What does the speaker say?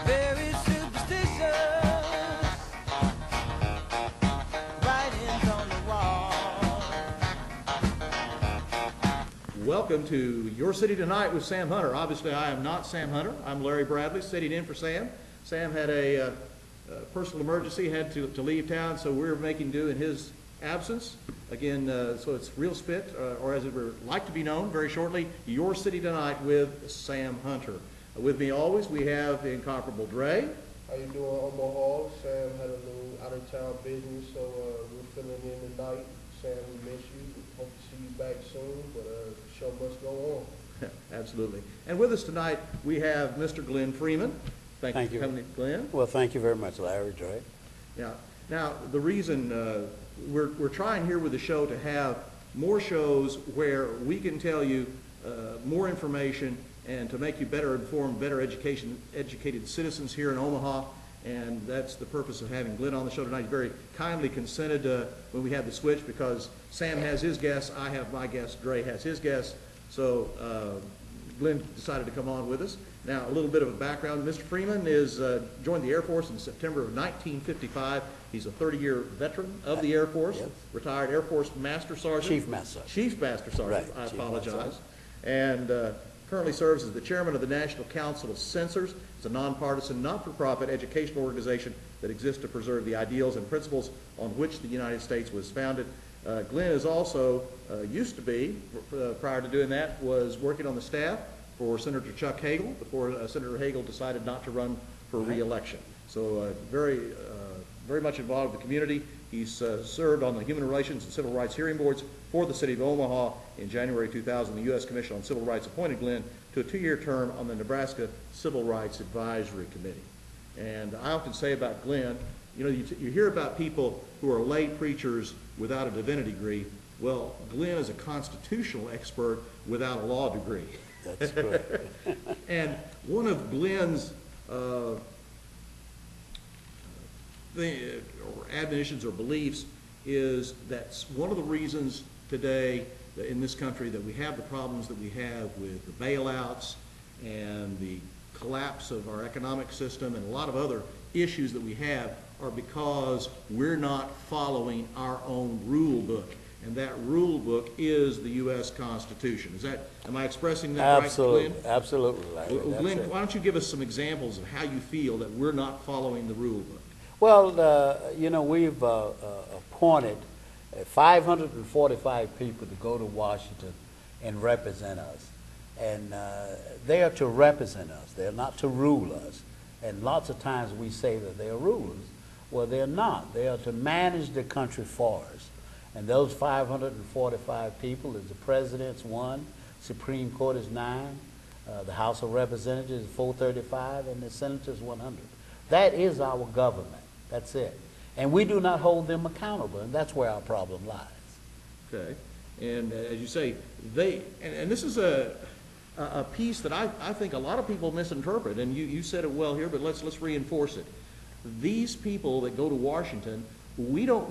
Very superstitious, writings on the wall. Welcome to Your City Tonight with Sam Hunter. Obviously, I am not Sam Hunter. I'm Larry Bradley, sitting in for Sam. Sam had a personal emergency, had to leave town, so we're making do in his absence. Again, so it's Real Spit, or as it would like to be known very shortly, Your City Tonight with Sam Hunter. With me always, we have the incomparable Dre. How you doing, Omaha? Sam had a little out-of-town business, so we're filling in tonight. Sam, we miss you. Hope to see you back soon, but the show must go on. Absolutely. And with us tonight, we have Mr. Glenn Freeman. Thank you for coming, Glenn. Well, thank you very much, Larry, Dre. Yeah. Now, the reason we're trying here with the show to have more shows where we can tell you more information and to make you better informed, better educated citizens here in Omaha. And that's the purpose of having Glenn on the show tonight. He very kindly consented when we had the switch, because Sam has his guests, I have my guests, Dre has his guests. So Glenn decided to come on with us. Now, a little bit of a background. Mr. Freeman joined the Air Force in September of 1955. He's a 30-year veteran of the Air Force, Yes. Retired Air Force Master Sergeant. Chief Master Sergeant. Chief Master Sergeant, Right, I Chief apologize. Master And currently serves as the chairman of the National Council of Censors. It's a nonpartisan, not-for-profit educational organization that exists to preserve the ideals and principles on which the United States was founded. Glenn is also, used to be, prior to doing that, was working on the staff for Senator Chuck Hagel before Senator Hagel decided not to run for re-election. So very much involved with the community. He's served on the Human Relations and Civil Rights Hearing Boards for the City of Omaha. In January 2000, the U.S. Commission on Civil Rights appointed Glenn to a 2-year term on the Nebraska Civil Rights Advisory Committee. And I often say about Glenn, you know, you hear about people who are lay preachers without a divinity degree. Well, Glenn is a constitutional expert without a law degree. That's correct. And one of Glenn's admonitions or beliefs is that one of the reasons today in this country that we have the problems that we have with the bailouts and the collapse of our economic system and a lot of other issues that we have are because we're not following our own rule book. And that rule book is the U.S. Constitution. Am I expressing that right, Glenn? Absolutely, Larry. Well, Glenn, why don't you give us some examples of how you feel that we're not following the rule book? Well, you know, we've appointed 545 people to go to Washington and represent us. And they are to represent us. They're not to rule us. And lots of times we say that they're rulers. Well, they're not. They are to manage the country for us. And those 545 people is the president's 1, Supreme Court is 9, the House of Representatives is 435, and the senators 100. That is our government. That's it. And we do not hold them accountable, and that's where our problem lies. Okay. And as you say, and this is a piece that I think a lot of people misinterpret, and you said it well here, but let's reinforce it. These people that go to Washington, we don't